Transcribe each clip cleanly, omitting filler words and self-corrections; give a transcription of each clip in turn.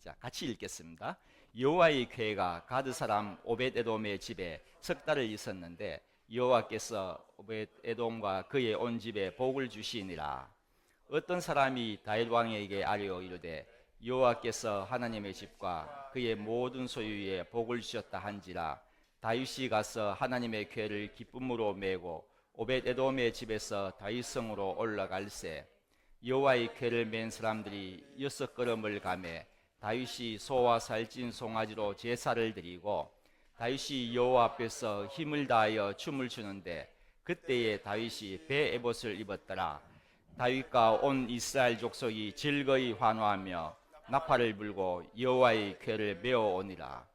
자, 같이 읽겠습니다. 여호와의 궤가 가드 사람 오벳에돔의 집에 석 달을 있었는데 여호와께서 오벳에돔과 그의 온 집에 복을 주시니라. 어떤 사람이 다윗 왕에게 아뢰어 이르되 여호와께서 하나님의 집과 그의 모든 소유에 복을 주셨다 한지라. 다윗이 가서 하나님의 궤를 기쁨으로 메고 오벳에돔의 집에서 다윗 성으로 올라갈새 여호와의 궤를 맨 사람들이 6걸음을 가매 다윗이 소와 살찐 송아지로 제사를 드리고 다윗이 여호와 앞에서 힘을 다하여 춤을 추는데 그때에 다윗이 배 에봇을 입었더라. 다윗과 온 이스라엘 족속이 즐거이 환호하며 나팔을 불고 여호와의 궤를 메어 오니라.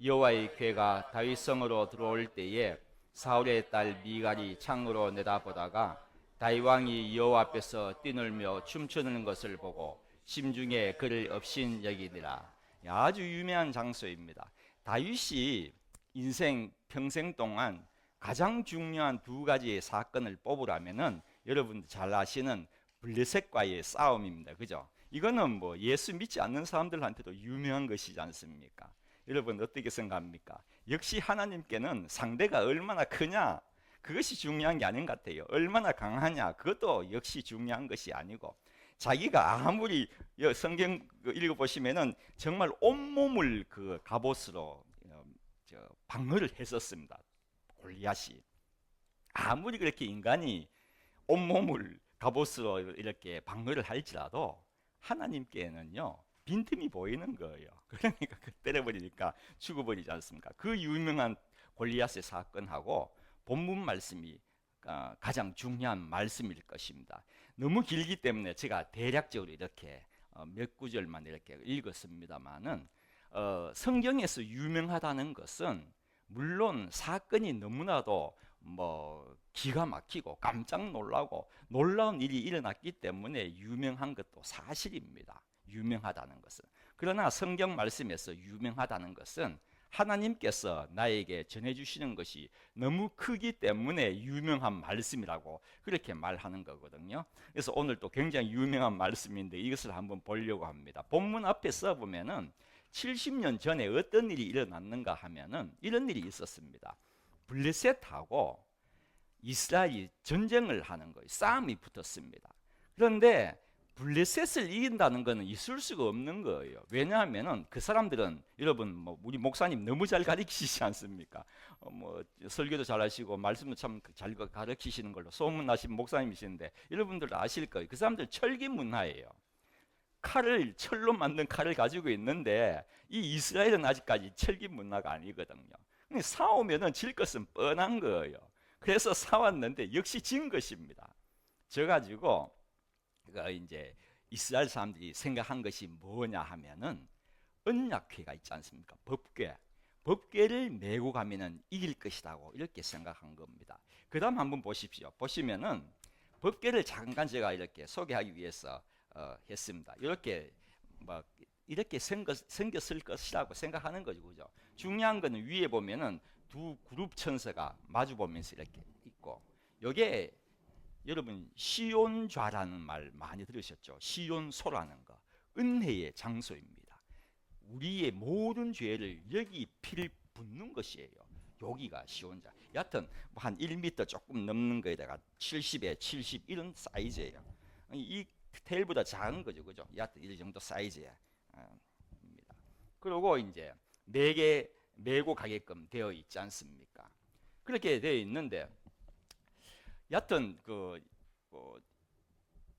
여호와의 궤가 다윗 성으로 들어올 때에 사울의 딸 미갈이 창으로 내다보다가 다윗 왕이 여호와 앞에서 뛰놀며 춤추는 것을 보고 심중에 그를 업신 여기니라. 아주 유명한 장소입니다. 다윗이 인생 평생 동안 가장 중요한 두 가지의 사건을 뽑으라면은 여러분들 잘 아시는 블레셋과의 싸움입니다. 그죠? 이거는 뭐 예수 믿지 않는 사람들한테도 유명한 것이지 않습니까? 여러분 어떻게 생각합니까? 역시 하나님께는 상대가 얼마나 크냐, 그것이 중요한 게 아닌 것 같아요. 얼마나 강하냐, 그것도 역시 중요한 것이 아니고, 자기가 아무리 성경 읽어보시면은 정말 온몸을 그 갑옷으로 방어를 했었습니다. 골리앗이 아무리 그렇게 인간이 온몸을 갑옷으로 이렇게 방어를 할지라도 하나님께는요 빈틈이 보이는 거예요. 그러니까 때려버리니까 죽어버리지 않습니까? 그 유명한 골리앗의 사건하고 본문 말씀이 가장 중요한 말씀일 것입니다. 너무 길기 때문에 제가 대략적으로 이렇게 몇 구절만 이렇게 읽었습니다만은 성경에서 유명하다는 것은 물론 사건이 너무나도 뭐 기가 막히고 깜짝 놀라고 놀라운 일이 일어났기 때문에 유명한 것도 사실입니다. 유명하다는 것은. 그러나 성경 말씀에서 유명하다는 것은 하나님께서 나에게 전해주시는 것이 너무 크기 때문에 유명한 말씀이라고 그렇게 말하는 거거든요. 그래서 오늘 또 굉장히 유명한 말씀인데 이것을 한번 보려고 합니다. 본문 앞에 써보면은 70년 전에 어떤 일이 일어났는가 하면은 이런 일이 있었습니다. 블레셋하고 이스라엘이 전쟁을 하는 거예요. 싸움이 붙었습니다. 그런데 블레셋을 이긴다는 것은 있을 수가 없는 거예요. 왜냐하면은 그 사람들은 여러분 뭐 우리 목사님 너무 잘 가르치시지 않습니까? 뭐 설교도 잘하시고 말씀도 참 잘 가르치시는 걸로 소문나신 목사님이신데 여러분들 아실 거예요. 그 사람들 철기 문화예요. 철로 만든 칼을 가지고 있는데 이 이스라엘은 아직까지 철기 문화가 아니거든요. 싸우면은 질 것은 뻔한 거예요. 그래서 싸웠는데 역시 진 것입니다. 져가지고 이제 이스라엘 사람들이 생각한 것이 뭐냐 하면은 언약궤가 있지 않습니까? 법궤를 메고 가면은 이길 것이라고 이렇게 생각한 겁니다. 그다음 한번 보십시오. 보시면은 법궤를 잠깐 제가 이렇게 소개하기 위해서 했습니다. 이렇게 막 이렇게 생겼을 것이라고 생각하는 거죠, 그죠? 중요한 거는 위에 보면은 두 그룹 천사가 마주 보면서 이렇게 있고, 여기에 여러분 시온좌라는 말 많이 들으셨죠? 시온소라는 거, 은혜의 장소입니다. 우리의 모든 죄를 여기 피를 붓는 것이에요. 여기가 시온좌. 여하튼 한 1m 조금 넘는 거에다가 70에 70 이런 사이즈예요. 이 테일보다 작은 거죠, 그죠? 여하튼 이 정도 사이즈입니다. 그리고 이제 4개 메고 가게끔 되어 있지 않습니까? 그렇게 되어 있는데 여하튼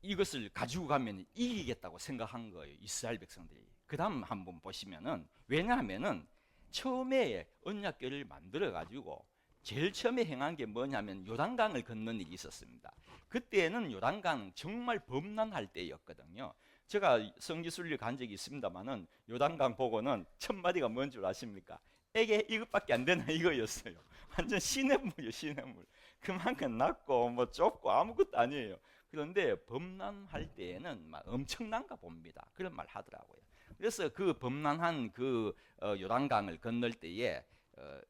이것을 가지고 가면 이기겠다고 생각한 거예요, 이스라엘 백성들이. 그 다음 한번 보시면은, 왜냐하면은 처음에 언약궤를 만들어 가지고 제일 처음에 행한 게 뭐냐면 요단강을 건너는 일이 있었습니다. 그때는 요단강 정말 범람할 때였거든요. 제가 성지순례 간 적이 있습니다만은 요단강 보고는 첫 마디가 뭔 줄 아십니까? 에게 이것밖에 안 되나 이거였어요. 완전 시냇물이요, 시냇물. 그만큼 낮고 뭐 좁고 아무것도 아니에요. 그런데 범람할 때에는 막 엄청난가 봅니다. 그런 말 하더라고요. 그래서 그 범람한 요단강을 건널 때에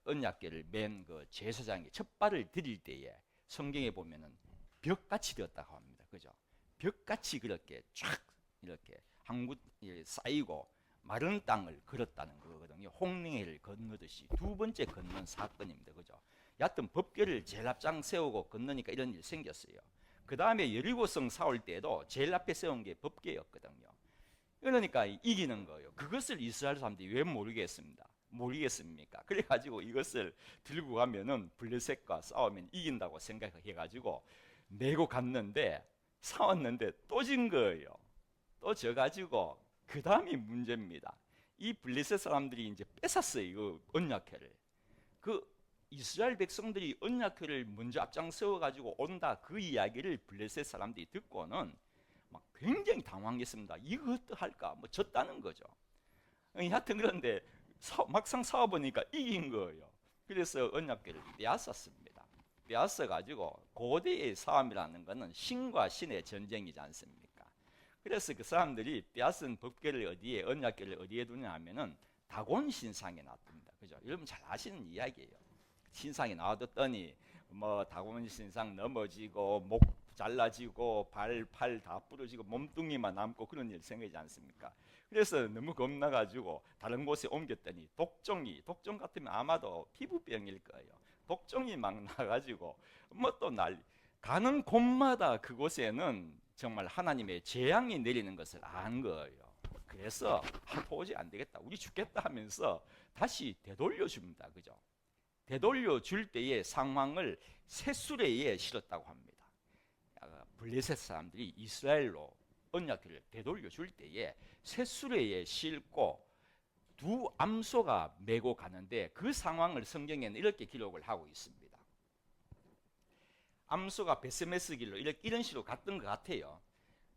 언약궤를 맨 그 제사장이 첫 발을 들일 때에 성경에 보면은 벽같이 되었다고 합니다. 그죠? 벽같이 그렇게 쫙 이렇게 한 곳 쌓이고 마른 땅을 걸었다는 거거든요. 홍해를 건너듯이 두 번째 건넌 사건입니다. 그죠? 여하튼 법궤를 제일 앞장 세우고 건너니까 이런 일이 생겼어요. 그 다음에 여리고성 싸울 때도 제일 앞에 세운 게 법궤였거든요. 그러니까 이기는 거예요. 그것을 이스라엘 사람들이 왜 모르겠습니까? 그래가지고 이것을 들고 가면은 블레셋과 싸우면 이긴다고 생각해가지고 내고 갔는데 싸웠는데 또 진 거예요. 또 져가지고 그 다음이 문제입니다. 이 블레셋 사람들이 이제 뺏었어요. 이 언약궤를. 그 이스라엘 백성들이 언약궤를 먼저 앞장 세워가지고 온다 그 이야기를 블레셋 사람들이 듣고는 막 굉장히 당황했습니다. 이거 어떡할까? 뭐 졌다는 거죠. 하여튼 그런데 막상 싸워보니까 이긴 거예요. 그래서 언약궤를 빼앗았습니다. 빼앗아가지고 고대의 싸움이라는 것은 신과 신의 전쟁이지 않습니까? 그래서 그 사람들이 빼앗은 법궤를 어디에, 언약궤를 어디에 두냐 하면은 다곤 신상에 놔둡니다. 그죠? 여러분 잘 아시는 이야기예요. 신상에 놔뒀더니 뭐 다곤 신상 넘어지고 목 잘라지고 팔 다 부러지고 몸뚱이만 남고 그런 일 생기지 않습니까? 그래서 너무 겁나가지고 다른 곳에 옮겼더니 독종 같으면 아마도 피부병일 거예요. 독종이 막 나가지고 뭐 또 가는 곳마다 그곳에는 정말 하나님의 재앙이 내리는 것을 안 거예요. 그래서 도저히 안 되겠다, 우리 죽겠다 하면서 다시 되돌려 줍니다. 그죠? 되돌려 줄 때의 상황을 셋수레에 실었다고 합니다. 블레셋 사람들이 이스라엘로 언약궤를 되돌려 줄 때에 셋수레에 싣고 두 암소가 메고 가는데 그 상황을 성경에는 이렇게 기록을 하고 있습니다. 암소가 베스메스 길로 이런 식으로 갔던 것 같아요.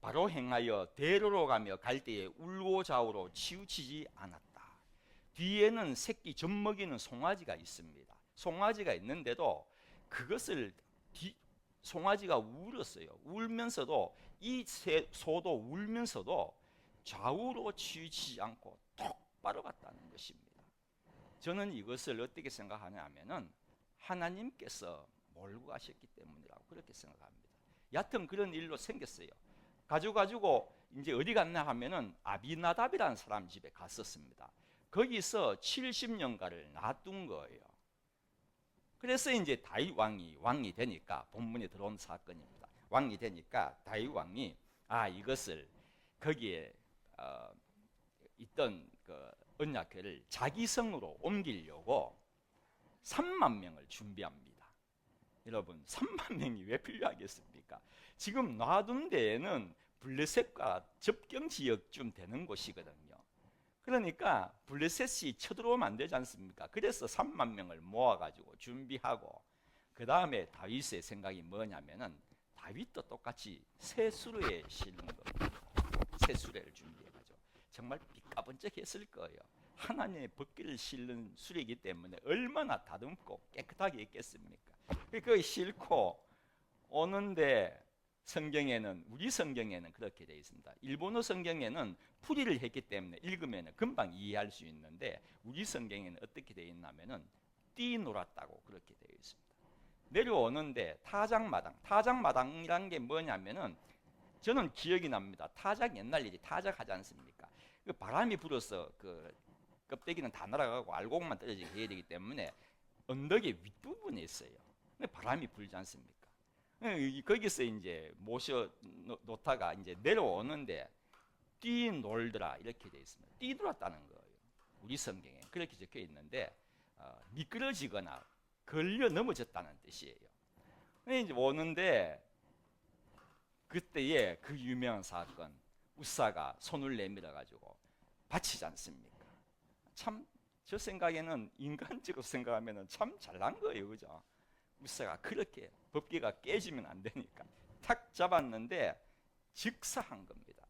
바로 행하여 대로로 가며 갈 때에 울고 좌우로 치우치지 않았다. 뒤에는 새끼 젖먹이는 송아지가 있습니다. 송아지가 있는데도 그것을 송아지가 울었어요. 울면서도 이 소도 울면서도 좌우로 치우치지 않고 똑바로 갔다는 것입니다. 저는 이것을 어떻게 생각하냐 하면은 하나님께서 몰고 가셨기 때문이라고 그렇게 생각합니다. 여하튼 그런 일로 생겼어요. 가지고 이제 어디 갔나 하면은 아비나답이라는 사람 집에 갔었습니다. 거기서 70년간을 놔둔 거예요. 그래서 이제 다윗 왕이 되니까, 본문에 들어온 사건입니다. 왕이 되니까 다윗 왕이 이것을 거기에 있던 그 언약궤를 자기 성으로 옮기려고 3만 명을 준비합니다. 여러분 3만 명이 왜 필요하겠습니까? 지금 놔둔 데에는 블레셋과 접경 지역쯤 되는 곳이거든요. 그러니까 블레셋이 쳐들어오면 안 되지 않습니까? 그래서 3만 명을 모아가지고 준비하고, 그 다음에 다윗의 생각이 뭐냐면은 다윗도 똑같이 새 수레에 실는 겁니다. 새 수레를 준비해가지고 정말 삐까번쩍했을 거예요. 하나님의 법궤를 실는 수레이기 때문에 얼마나 다듬고 깨끗하게 했겠습니까? 그걸 싣고 오는데 우리 성경에는 그렇게 되어 있습니다. 일본어 성경에는 풀이를 했기 때문에 읽으면 금방 이해할 수 있는데 우리 성경에는 어떻게 되어 있냐면은 뛰놀았다고 그렇게 되어 있습니다. 내려오는데 타작마당이란 게 뭐냐면은 저는 기억이 납니다. 옛날 일이 타작하지 않습니까? 그 바람이 불어서 그 껍데기는 다 날아가고 알곡만 떨어지게 해야 되기 때문에 언덕의 윗부분에 있어요. 바람이 불지 않습니까? 거기서 이제 모셔 놓다가 이제 내려오는데 뛰놀더라 이렇게 되어 있습니다. 뛰놀았다는 거예요. 우리 성경에 그렇게 적혀 있는데 미끄러지거나 걸려 넘어졌다는 뜻이에요. 이제 오는데 그때의 그 유명한 사건, 우사가 손을 내밀어 가지고 바치지 않습니까? 참 저 생각에는 인간적으로 생각하면 참 잘난 거예요, 그죠? 우사가 그렇게 법궤가 깨지면 안 되니까 탁 잡았는데 즉사한 겁니다.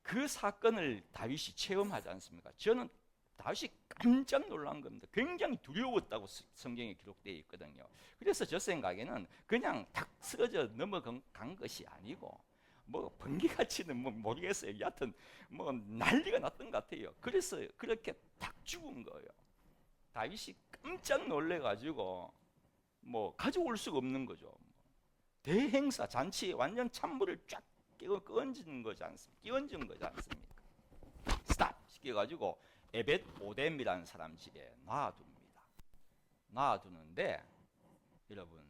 그 사건을 다윗이 체험하지 않습니까? 저는 다윗이 깜짝 놀란 겁니다. 굉장히 두려웠다고 성경에 기록되어 있거든요. 그래서 저 생각에는 그냥 탁 쓰러져 넘어간 것이 아니고 뭐 번개같이는 뭐 모르겠어요. 여하튼 뭐 난리가 났던 것 같아요. 그래서 그렇게 탁 죽은 거예요. 다윗이 깜짝 놀래가지고 뭐 가져올 수가 없는 거죠. 대행사 잔치에 완전 찬물을 쫙 끼얹은 거지 않습니까? 스탑. 시켜가지고 에벳 오뎀이라는 사람 집에 놔둡니다. 놔두는데 여러분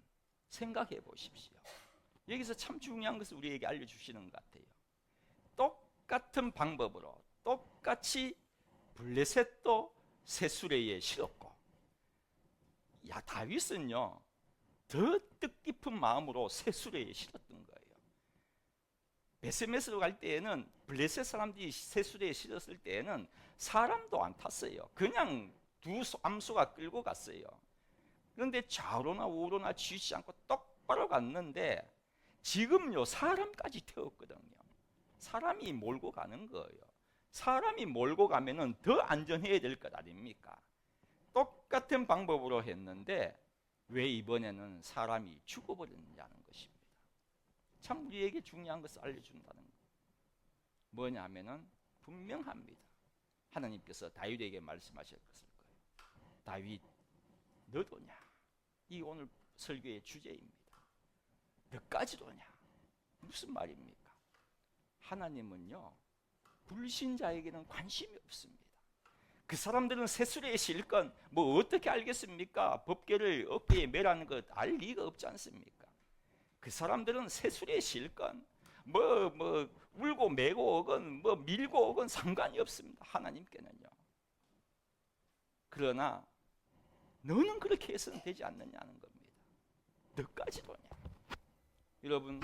생각해 보십시오. 여기서 참 중요한 것을 우리에게 알려주시는 것 같아요. 똑같은 방법으로 똑같이 블레셋도 새 수레에 실었고, 다윗은요 더 뜻깊은 마음으로 새 수레에 실었던 거예요. 베스메스로 갈 때에는 블레셋 사람들이 새 수레에 실었을 때에는 사람도 안 탔어요. 그냥 두 암수가 끌고 갔어요. 그런데 좌우로나 우로나 쥐지 않고 똑바로 갔는데 지금요 사람까지 태웠거든요. 사람이 몰고 가는 거예요. 사람이 몰고 가면은 더 안전해야 될 것 아닙니까? 똑같은 방법으로 했는데 왜 이번에는 사람이 죽어버렸냐는 것입니다. 참 우리에게 중요한 것을 알려준다는 거. 뭐냐면은 분명합니다. 하나님께서 다윗에게 말씀하실 것일 거예요. 다윗, 너도냐? 이 오늘 설교의 주제입니다. 너까지도냐? 무슨 말입니까? 하나님은요 불신자에게는 관심이 없습니다. 그 사람들은 새수레에 실건 뭐 어떻게 알겠습니까? 법궤를 어깨에 매라는 것 알 리가 없지 않습니까? 그 사람들은 새수레에 실건 뭐 울고 매고 오건 뭐 밀고 오건 상관이 없습니다. 하나님께는요. 그러나 너는 그렇게 해서는 되지 않느냐는 겁니다. 너까지도냐? 여러분,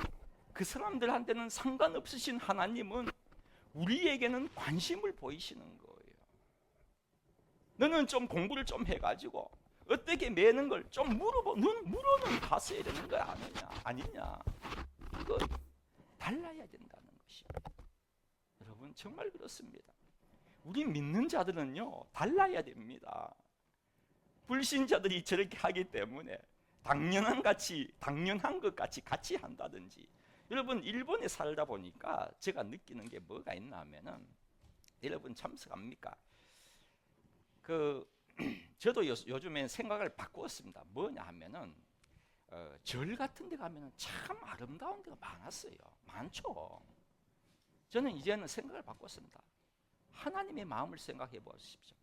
그 사람들한테는 상관없으신 하나님은 우리에게는 관심을 보이시는 거예요. 너는 좀 공부를 좀 해가지고 어떻게 매는 걸 좀 물어는 봤어야 되는 거 아니냐? 이거 달라야 된다는 것입니다. 여러분 정말 그렇습니다. 우리 믿는 자들은요 달라야 됩니다. 불신자들이 저렇게 하기 때문에 당연한 것 같이 한다든지. 여러분 일본에 살다 보니까 제가 느끼는 게 뭐가 있나 하면은, 여러분 참석합니까? 저도 요즘엔 생각을 바꾸었습니다. 뭐냐 하면은 절 같은 데 가면은 참 아름다운 데가 많죠. 저는 이제는 생각을 바꿨습니다. 하나님의 마음을 생각해 보십시오.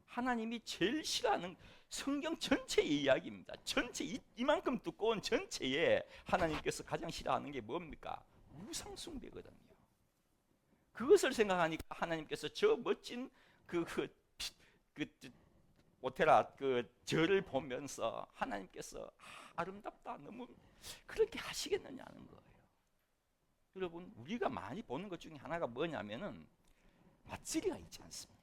하나님이 제일 싫어하는 성경 전체의 이야기입니다. 전체 이만큼 두꺼운 전체에 하나님께서 가장 싫어하는 게 뭡니까? 우상 숭배거든요. 그것을 생각하니까 하나님께서 저 멋진 오테라 절을 보면서 하나님께서 아름답다, 너무 그렇게 하시겠느냐는 거예요. 여러분 우리가 많이 보는 것 중에 하나가 뭐냐면은 맞지리가 있지 않습니까?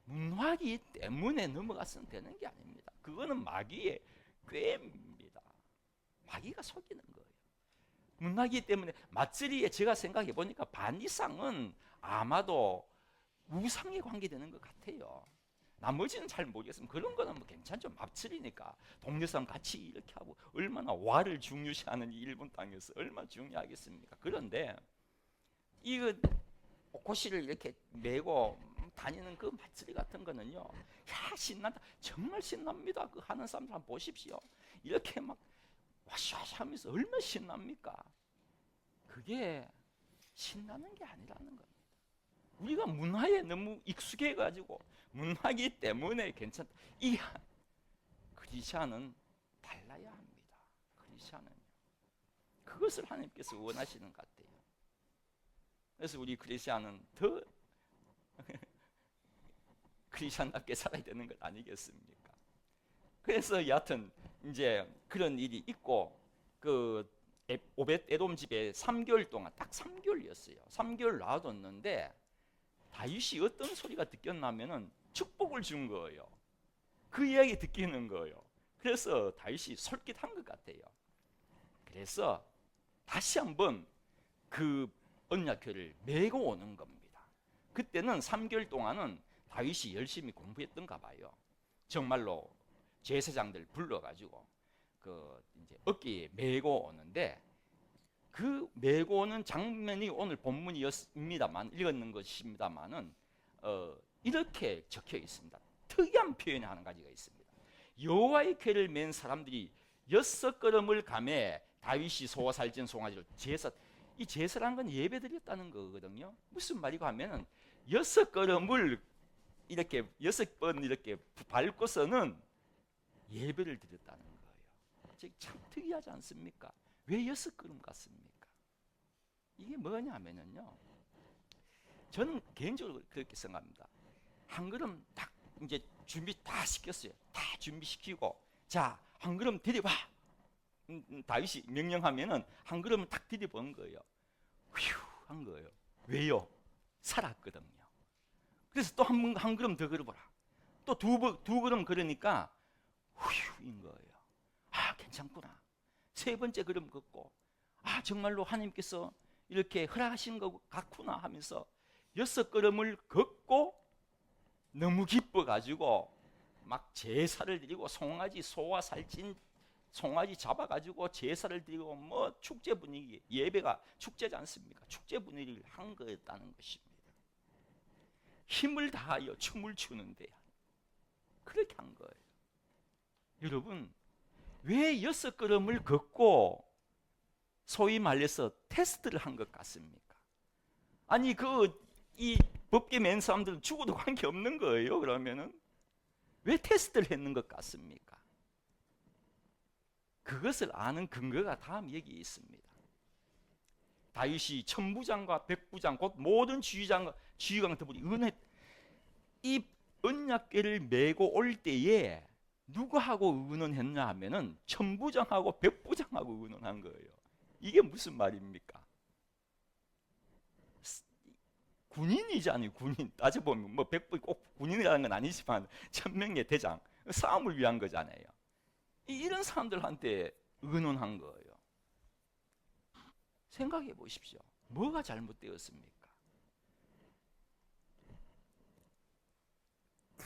문화기 때문에 넘어가서는 되는 게 아닙니다. 그거는 마귀의 꾀입니다. 마귀가 속이는 거예요. 문화기 때문에 맞지리에 제가 생각해 보니까 반 이상은 아마도 우상에 관계되는 것 같아요. 나머지는 잘 모르겠습니다. 그런 거는 뭐 괜찮죠. 맞지리니까 동네 사람 같이 이렇게 하고 얼마나 와를 중요시하는 일본 땅에서 얼마나 중요하겠습니까? 그런데 이거 옷고시를 이렇게 메고 다니는 그 맞지리 같은 거는요, 야 신난다, 정말 신납니다. 그 하는 사람들 한번 보십시오. 이렇게 막 와샤와샤 하면서 얼마나 신납니까? 그게 신나는 게 아니라는 겁니다. 우리가 문화에 너무 익숙해가지고 문화이기 때문에 괜찮다. 이 크리스찬은 달라야 합니다. 크리스찬은요. 그것을 하나님께서 원하시는 것 같아요. 그래서 우리 크리스찬은 더 크리스찬답게 살아야 되는 것 아니겠습니까? 그래서 여하튼 이제 그런 일이 있고, 오벳 에돔 집에 3개월 동안, 딱 3개월이었어요. 3개월 놔뒀는데 다윗이 어떤 소리가 듣겼냐면은 축복을 준 거예요. 그 이야기 듣기는 거예요. 그래서 다윗이 솔깃한 것 같아요. 그래서 다시 한번 그 언약궤를 메고 오는 겁니다. 그때는 3개월 동안은 다윗이 열심히 공부했던가 봐요. 정말로 제사장들 불러가지고 이제 어깨에 메고 오는데, 그 메고 오는 장면이 오늘 본문이었습니다만, 읽었는 것입니다만은 이렇게 적혀 있습니다. 특이한 표현이 한 가지가 있습니다. 여호와의 궤를 맨 사람들이 6걸음을 가매 다윗이 소와 살찐 송아지를 이 제사란 건 예배드렸다는 거거든요. 무슨 말이고 하면은 6걸음을 이렇게 6번 이렇게 밟고서는 예배를 드렸다는 거예요. 참 특이하지 않습니까? 왜 6걸음 갔습니까? 이게 뭐냐면요, 저는 개인적으로 그렇게 생각합니다. 한 걸음 딱 이제 준비 다 시켰어요. 다 준비시키고, 자, 한 걸음 들여봐. 다윗이 명령하면은 한 걸음 딱 들여본 거예요. 휴, 한 거예요. 왜요? 살았거든요. 그래서 또 한 걸음 더 걸어보라. 또 두 걸음 걸으니까 휴인 거예요. 아, 괜찮구나. 세 번째 걸음 걷고, 아, 정말로 하나님께서 이렇게 허락하신 것 같구나 하면서 6걸음을 걷고 너무 기뻐가지고 막 제사를 드리고 송아지 소와 살찐 송아지 잡아가지고 제사를 드리고 뭐 축제 분위기, 예배가 축제지 않습니까? 축제 분위기를 한 거였다는 것입니다. 힘을 다하여 춤을 추는데 그렇게 한 거예요. 여러분, 왜 6걸음을 걷고 소위 말해서 테스트를 한 것 같습니까? 아니 이 법계 맨 사람들은 죽어도 관계없는 거예요. 그러면은 왜 테스트를 했는 것 같습니까? 그것을 아는 근거가 다음 얘기에 있습니다. 다윗이 천부장과 백부장 곧 모든 지휘관들이 이 언약궤를 메고 올 때에 누구하고 의논했냐 하면은 천부장하고 백부장하고 의논한 거예요. 이게 무슨 말입니까? 군인이잖아요. 군인 따져보면 뭐 백부 꼭 군인이라는 건 아니지만 1000명의 대장, 싸움을 위한 거잖아요. 이런 사람들한테 의논한 거예요. 생각해 보십시오. 뭐가 잘못되었습니까?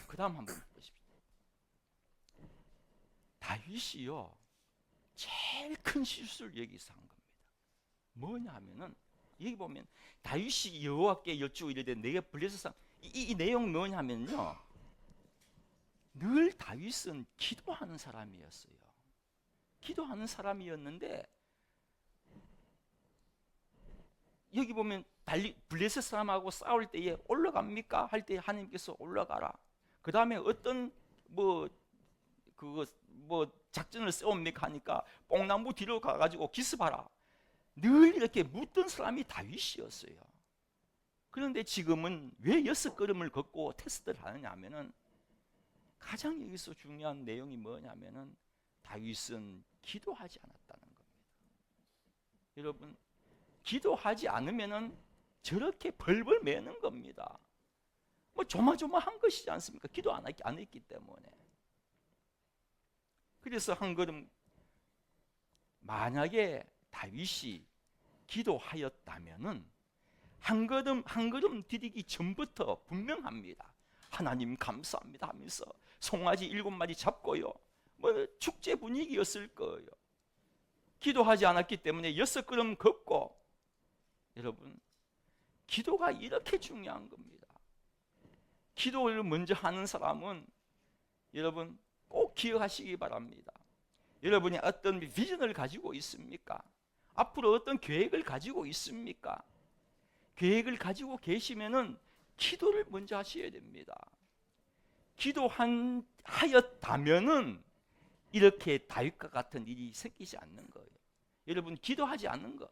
그 다음 한번 보십시오. 다윗이요, 제일 큰 실수를 여기서 한 겁니다. 뭐냐 하면은, 여기 보면 다윗이 여호와께 여쭈고 이르되 내게 블레셋 이 내용 뭐냐 하면요, 늘 다윗은 기도하는 사람이었어요. 기도하는 사람이었는데 여기 보면 블레셋 사람하고 싸울 때에 올라갑니까? 할 때 하나님께서 올라가라. 그 다음에 어떤 뭐 작전을 세웁니까? 하니까 뽕나무 뒤로 가가지고 기습하라. 늘 이렇게 묻던 사람이 다윗이었어요. 그런데 지금은 왜 6걸음을 걷고 테스트를 하느냐 하면은, 가장 여기서 중요한 내용이 뭐냐면은 다윗은 기도하지 않았다는 겁니다. 여러분, 기도하지 않으면은 저렇게 벌벌 매는 겁니다. 뭐 조마조마한 것이지 않습니까? 기도 안 했기 때문에. 그래서 한 걸음, 만약에 다윗이 기도하였다면은 한 걸음 디디기 전부터 분명합니다. 하나님 감사합니다 하면서 송아지 7마리 잡고요, 뭐 축제 분위기였을 거예요. 기도하지 않았기 때문에 6걸음 걷고. 여러분, 기도가 이렇게 중요한 겁니다. 기도를 먼저 하는 사람은 여러분 꼭 기억하시기 바랍니다. 여러분이 어떤 비전을 가지고 있습니까? 앞으로 어떤 계획을 가지고 있습니까? 계획을 가지고 계시면은 기도를 먼저 하셔야 됩니다. 기도하였다면은 이렇게 다윗과 같은 일이 생기지 않는 거예요. 여러분, 기도하지 않는 거,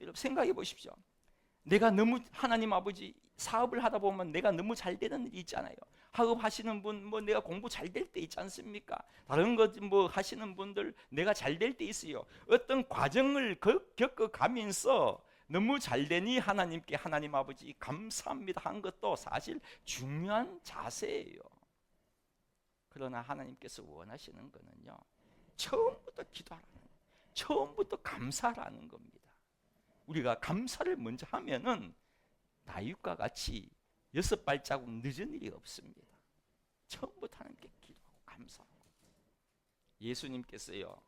여러분 생각해 보십시오. 내가 너무, 하나님 아버지, 사업을 하다 보면 내가 너무 잘 되는 일이 있잖아요. 학업하시는 분, 뭐 내가 공부 잘 될 때 있지 않습니까? 다른 것 뭐 하시는 분들 내가 잘 될 때 있어요. 어떤 과정을 겪어가면서 너무 잘 되니 하나님께 하나님 아버지 감사합니다 한 것도 사실 중요한 자세예요. 그러나 하나님께서 원하시는 거는요, 처음부터 기도하라는, 처음부터 감사라는 겁니다. 우리가 감사를 먼저 하면은 다윗과 같이 6발자국 늦은 일이 없습니다. 처음부터 하나님께 기도하고 감사하고. 예수님께서요,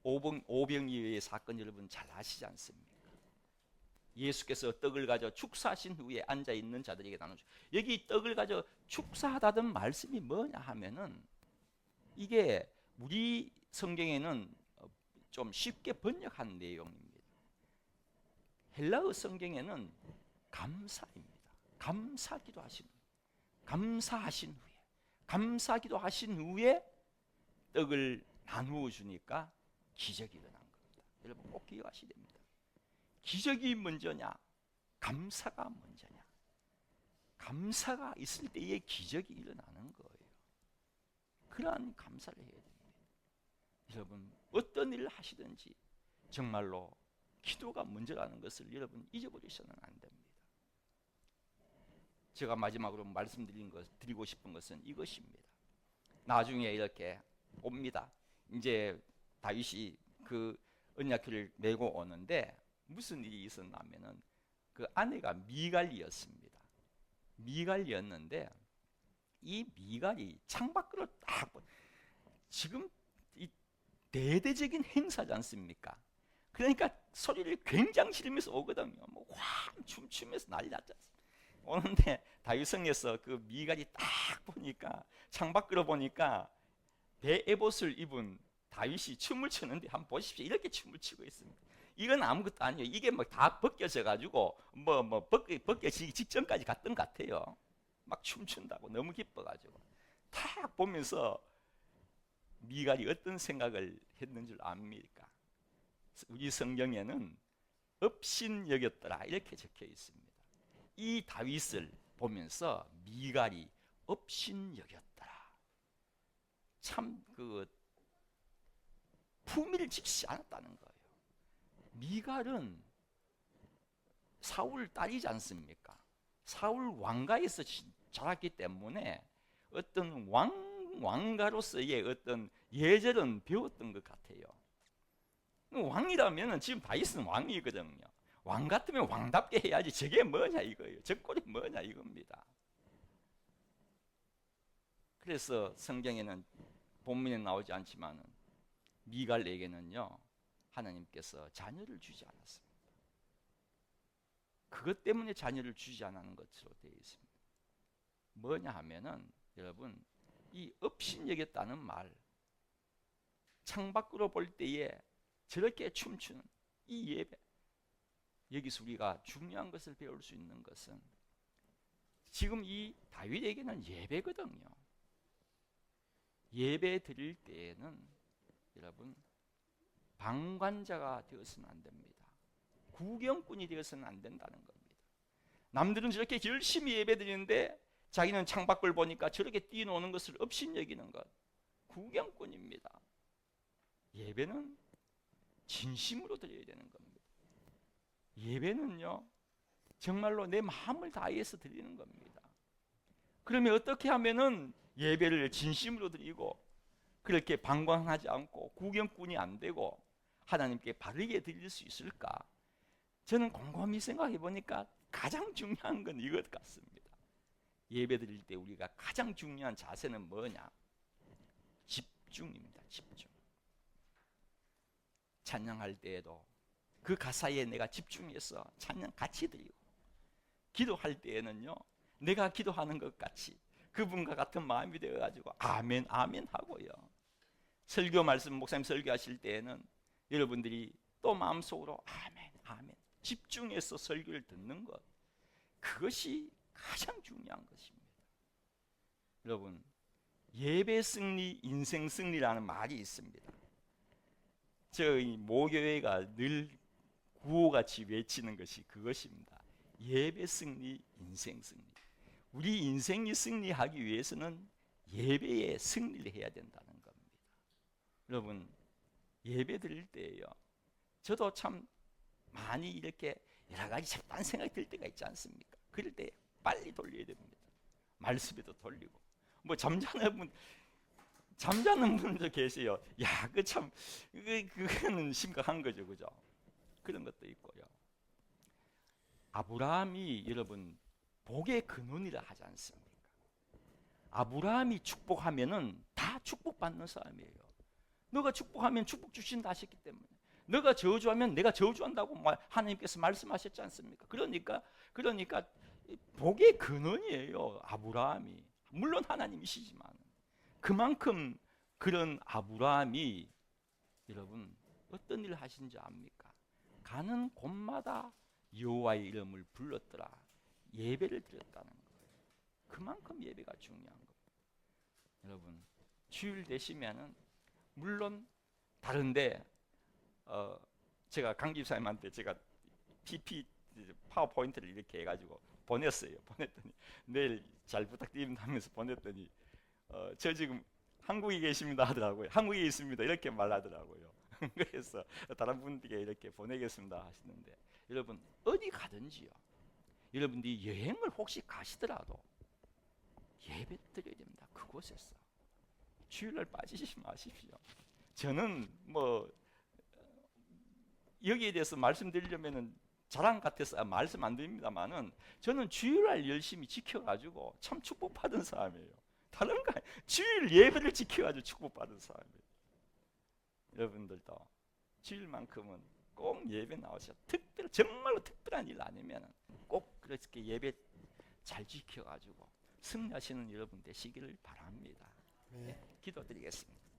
오병이어의 사건 여러분 잘 아시지 않습니까? 예수께서 떡을 가져 축사하신 후에 앉아 있는 자들에게 나누죠. 여기 떡을 가져 축사하다던 말씀이 뭐냐 하면은, 이게 우리 성경에는 좀 쉽게 번역한 내용입니다. 헬라어 성경에는 감사입니다. 감사기도 하신 후에, 감사기도 하신 후에 떡을 나누어 주니까 기적이 일어난 겁니다. 여러분 꼭 기억하셔야 됩니다. 기적이 먼저냐, 감사가 먼저냐? 감사가 있을 때에 기적이 일어나는 거예요. 그러한 감사를 해야 됩니다. 여러분 어떤 일을 하시든지 정말로 기도가 먼저라는 것을 여러분 잊어버리셔서는 안 됩니다. 제가 마지막으로 드리고 싶은 것은 이것입니다. 나중에 이렇게 옵니다. 이제 다윗이 그 언약궤를 메고 오는데 무슨 일이 있었냐면은 그 아내가 미갈이었습니다. 미갈이었는데 이 미갈이 창밖으로 딱 지금 이 대대적인 행사지 않습니까? 그러니까 소리를 굉장히 지르면서 오거든요. 뭐 확 춤추면서 난리 났지 않습니까? 오는데 다윗성에서 그 미갈이 딱 보니까 창밖으로 보니까 베에봇을 입은 다윗이 춤을 추는데 한번 보십시오. 이렇게 춤을 추고 있습니다. 이건 아무것도 아니에요. 이게 뭐 다 벗겨져 가지고 벗겨지기 직전까지 갔던 것 같아요. 막 춤춘다고 너무 기뻐가지고 탁 보면서 미갈이 어떤 생각을 했는 줄 압니까? 우리 성경에는 업신여겼더라 이렇게 적혀 있습니다. 이 다윗을 보면서 미갈이 업신여겼더라. 참 그 품위를 지키지 않았다는 거예요. 미갈은 사울 딸이지 않습니까? 사울 왕가에서 자랐기 때문에 어떤 왕가로서의 어떤 예절은 배웠던 것 같아요. 왕이라면 지금 다윗은 왕이거든요. 왕 같으면 왕답게 해야지. 저게 뭐냐 이거예요. 저 꼴이 뭐냐 이겁니다. 그래서 성경에는 본문에 나오지 않지만 미갈에게는요 하나님께서 자녀를 주지 않았습니다. 그것 때문에 자녀를 주지 않는 것으로 되어 있습니다. 뭐냐 하면은 여러분 이 업신여겼다는 말, 창밖으로 볼 때에 저렇게 춤추는 이 예배, 여기서 우리가 중요한 것을 배울 수 있는 것은 지금 이 다윗에게는 예배거든요. 예배 드릴 때에는 여러분 방관자가 되어서는 안 됩니다. 구경꾼이 되어서는 안 된다는 겁니다. 남들은 저렇게 열심히 예배 드리는데 자기는 창밖을 보니까 저렇게 뛰노는 것을 업신여기는 것, 구경꾼입니다. 예배는 진심으로 드려야 되는 겁니다. 예배는요 정말로 내 마음을 다해서 드리는 겁니다. 그러면 어떻게 하면은 예배를 진심으로 드리고 그렇게 방관하지 않고 구경꾼이 안 되고 하나님께 바르게 드릴 수 있을까? 저는 곰곰이 생각해 보니까 가장 중요한 건 이것 같습니다. 예배 드릴 때 우리가 가장 중요한 자세는 뭐냐? 집중입니다. 집중. 찬양할 때에도 그 가사에 내가 집중해서 찬양 같이 드리고, 기도할 때에는요 내가 기도하는 것 같이 그분과 같은 마음이 되어가지고 아멘 아멘 하고요. 설교 말씀 목사님 설교하실 때에는 여러분들이 또 마음속으로 아멘 아멘 집중해서 설교를 듣는 것, 그것이 가장 중요한 것입니다. 여러분 예배 승리 인생 승리라는 말이 있습니다. 저희 모교회가 늘 구호같이 외치는 것이 그것입니다. 예배 승리 인생 승리. 우리 인생이 승리하기 위해서는 예배에 승리를 해야 된다는 겁니다. 여러분 예배 드릴 때예요, 저도 참 많이 이렇게 여러 가지 잡다한 생각이 들 때가 있지 않습니까? 그럴 때 빨리 돌려야 됩니다. 말씀에도 돌리고, 뭐 잠자는 분도 계세요. 야, 그거는 심각한 거죠, 그죠? 그런 것도 있고요. 아브라함이 여러분 복의 근원이라 하지 않습니까? 아브라함이 축복하면은 다 축복받는 사람이에요. 너가 축복하면 축복 주신다 하셨기 때문에, 너가 저주하면 내가 저주한다고 하나님께서 말씀하셨지 않습니까? 그러니까 복의 근원이에요, 아브라함이. 물론 하나님이시지만 그만큼 그런 아브라함이 여러분 어떤 일을 하신지 압니까? 가는 곳마다 여호와의 이름을 불렀더라. 예배를 드렸다는 거예요. 그만큼 예배가 중요한 거예요. 여러분, 주일 되시면은 물론 다른데 제가 강 집사님한테 제가 PP 파워포인트를 이렇게 해가지고 보냈어요. 보냈더니 내일 잘 부탁드립니다 하면서 보냈더니 저 지금 한국에 계십니다 하더라고요. 한국에 있습니다 이렇게 말하더라고요. 그래서 다른 분들에게 이렇게 보내겠습니다 하시는데, 여러분 어디 가든지요, 여러분들이 여행을 혹시 가시더라도 예배 드려야 됩니다. 그곳에서 주일날 빠지지 마십시오. 저는 뭐 여기에 대해서 말씀드리려면은 자랑 같아서 말씀 안 드립니다만은, 저는 주일날 열심히 지켜가지고 참 축복받은 사람이에요. 다른 거 아니에요. 주일 예배를 지켜가지고 축복받은 사람이에요. 여러분들도 주일만큼은 꼭 예배 나오셔. 정말로 특별한 일 아니면 꼭 그렇게 예배 잘 지켜가지고 승리하시는 여러분 되시기를 바랍니다. 네, 기도드리겠습니다.